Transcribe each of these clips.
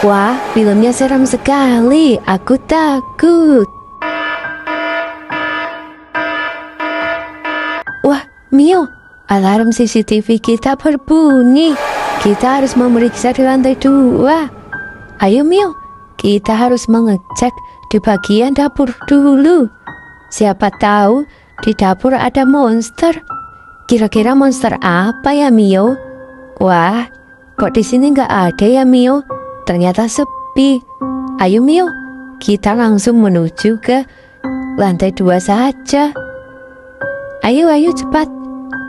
Wah, filmnya seram sekali. Aku takut. Wah, Mio, alarm CCTV kita berbunyi. Kita harus memeriksa di lantai 2. Ayo Mio, kita harus mengecek di bagian dapur dulu. Siapa tahu di dapur ada monster. Kira-kira monster apa ya Mio? Wah, kok di sini nggak ada ya Mio? Ternyata sepi. Ayo Mio, kita langsung menuju ke lantai 2 saja. Ayo cepat.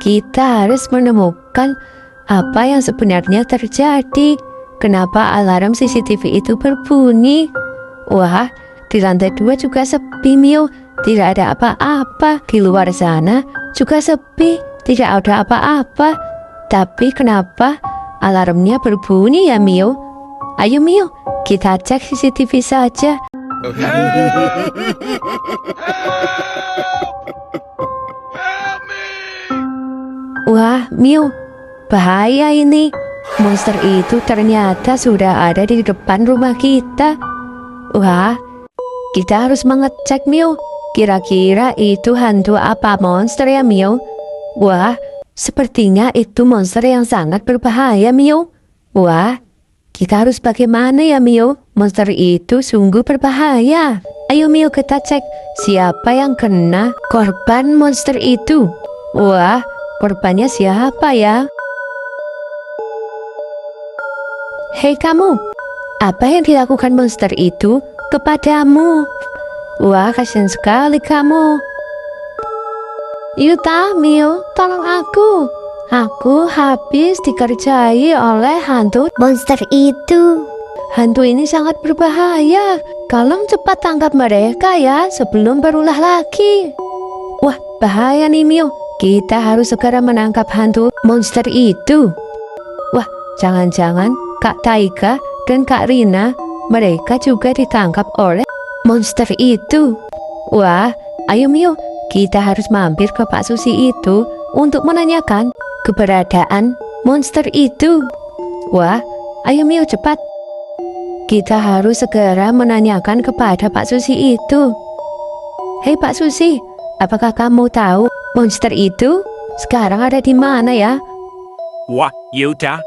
Kita harus menemukan apa yang sebenarnya terjadi. Kenapa alarm CCTV itu berbunyi? Wah, di lantai 2 juga sepi Mio. Tidak ada apa-apa. Di luar sana juga sepi. Tidak ada apa-apa. Tapi kenapa alarmnya berbunyi ya Mio? Ayo Mio, kita cek CCTV saja. Wah, Mio, bahaya ini. Monster itu ternyata sudah ada di depan rumah kita. Wah, kita harus mengecek Mio. Kira-kira itu hantu apa monster ya Mio? Wah, sepertinya itu monster yang sangat berbahaya Mio. Wah, kita harus bagaimana ya Mio? Monster itu sungguh berbahaya. Ayo Mio, kita cek siapa yang kena korban monster itu. Wah, korbannya siapa ya? Hei kamu, apa yang dilakukan monster itu kepadamu? Wah, kasihan sekali kamu. Yuta, Mio, tolong aku. Aku habis dikerjai oleh hantu monster itu. Hantu ini sangat berbahaya. Tolong cepat tangkap mereka ya sebelum berulah lagi. Wah, bahaya nih Mio. Kita harus segera menangkap hantu monster itu. Wah, jangan-jangan Kak Taika dan Kak Rina mereka juga ditangkap oleh monster itu. Wah, ayo Mio, kita harus mampir ke Pak Susi itu untuk menanyakan keberadaan monster itu. Wah, ayo Mio cepat. Kita harus segera menanyakan kepada Pak Susi itu. Hei Pak Susi, apakah kamu tahu monster itu sekarang ada di mana ya? Wah, Yuta,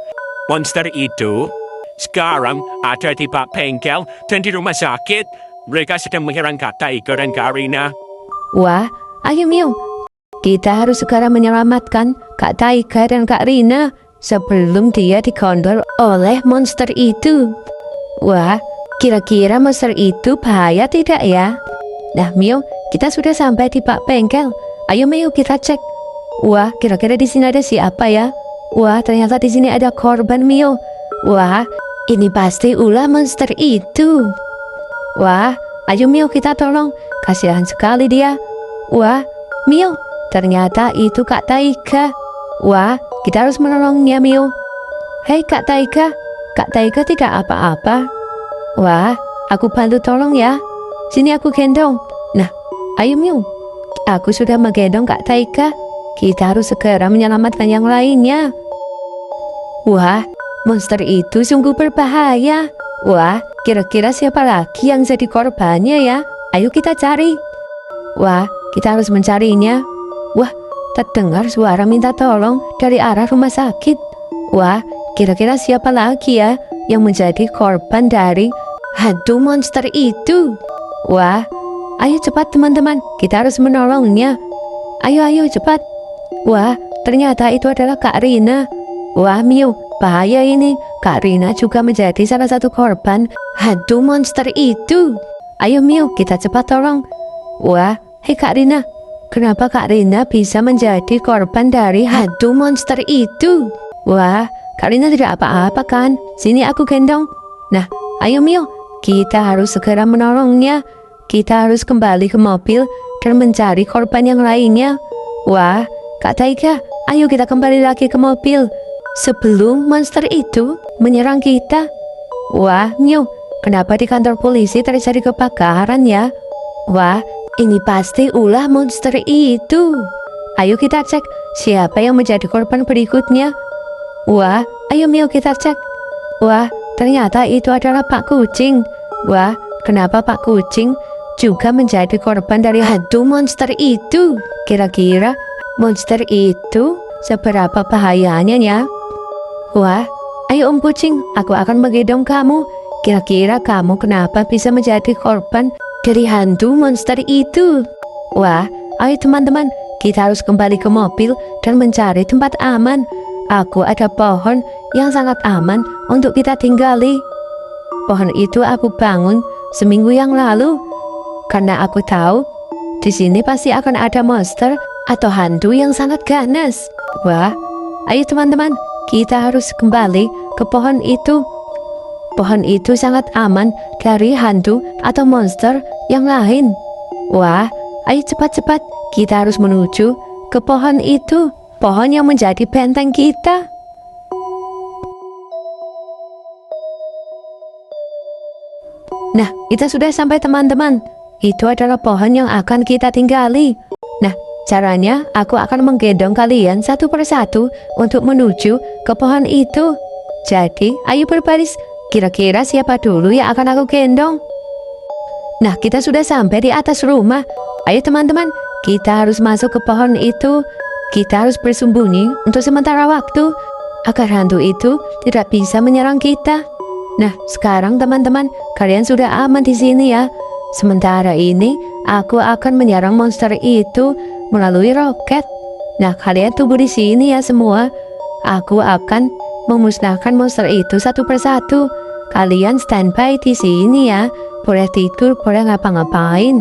monster itu sekarang ada di Pak Bengkel dan di rumah sakit. Mereka sedang menyerang Kak Taika dan Karina. Wah, ayo Mio, kita harus segera menyelamatkan Kak Taika dan Kak Rina sebelum dia dikondol oleh monster itu. Wah, kira-kira monster itu bahaya tidak ya? Nah Mio, kita sudah sampai di Pak Bengkel. Ayo Mio, kita cek. Wah, kira-kira di sini ada siapa ya? Wah, ternyata di sini ada korban Mio. Wah, ini pasti ulah monster itu. Wah, ayo Mio, kita tolong. Kasihan sekali dia. Wah, Mio, ternyata itu Kak Taika. Wah, kita harus menolongnya Mio. Hei Kak Taika, Kak Taika tidak apa-apa. Wah, aku bantu tolong ya. Sini aku gendong. Nah, ayo Mio. Aku sudah menggendong Kak Taika. Kita harus segera menyelamatkan yang lainnya. Wah, monster itu sungguh berbahaya. Wah, kira-kira siapa lagi yang jadi korbannya ya? Ayo kita cari. Wah, kita harus mencarinya. Wah, terdengar suara minta tolong dari arah rumah sakit. Wah, kira-kira siapa lagi ya yang menjadi korban dari hantu monster itu? Wah, ayo cepat teman-teman, kita harus menolongnya. Ayo cepat. Wah, ternyata itu adalah Kak Rina. Wah Mio, bahaya ini. Kak Rina juga menjadi salah satu korban hantu monster itu. Ayo Mio, kita cepat tolong. Wah, hei Kak Rina. Kenapa Kak Rina bisa menjadi korban dari hantu monster itu? Wah, Kak Rina tidak apa-apa kan? Sini aku gendong. Nah, ayo Mio, kita harus segera menolongnya. Kita harus kembali ke mobil dan mencari korban yang lainnya. Wah, Kak Taika, ayo kita kembali lagi ke mobil sebelum monster itu menyerang kita. Wah, Mio, kenapa di kantor polisi terjadi kebakaran ya? Wah, ini pasti ulah monster itu. Ayo kita cek siapa yang menjadi korban berikutnya. Wah, ayo Mio kita cek. Wah, ternyata itu adalah Pak Kucing. Wah, kenapa Pak Kucing juga menjadi korban dari hantu monster itu? Kira-kira monster itu seberapa bahayanya ya? Wah, ayo Om Kucing, aku akan menggendong kamu. Kira-kira kamu kenapa bisa menjadi korban dari hantu monster itu? Wah, ayo teman-teman, kita harus kembali ke mobil dan mencari tempat aman. Aku ada pohon yang sangat aman untuk kita tinggali. Pohon itu aku bangun seminggu yang lalu karena aku tahu di sini pasti akan ada monster atau hantu yang sangat ganas. Wah, ayo teman-teman, kita harus kembali ke pohon itu. Pohon itu sangat aman dari hantu atau monster yang lain. Wah, ayo cepat-cepat, kita harus menuju ke pohon itu. Pohon yang menjadi benteng kita. Nah, kita sudah sampai teman-teman. Itu adalah pohon yang akan kita tinggali. Nah, caranya aku akan menggendong kalian satu persatu untuk menuju ke pohon itu. Jadi, ayo berbaris. Kira-kira siapa dulu yang akan aku gendong? Nah, kita sudah sampai di atas rumah. Ayo teman-teman, kita harus masuk ke pohon itu. Kita harus bersembunyi untuk sementara waktu agar hantu itu tidak bisa menyerang kita. Nah, sekarang teman-teman, kalian sudah aman di sini ya. Sementara ini, aku akan menyerang monster itu melalui roket. Nah, kalian tunggu di sini ya semua. Aku akan memusnahkan monster itu satu persatu. Kalian standby di sini ya. Boleh tidur, boleh ngapa-ngapain.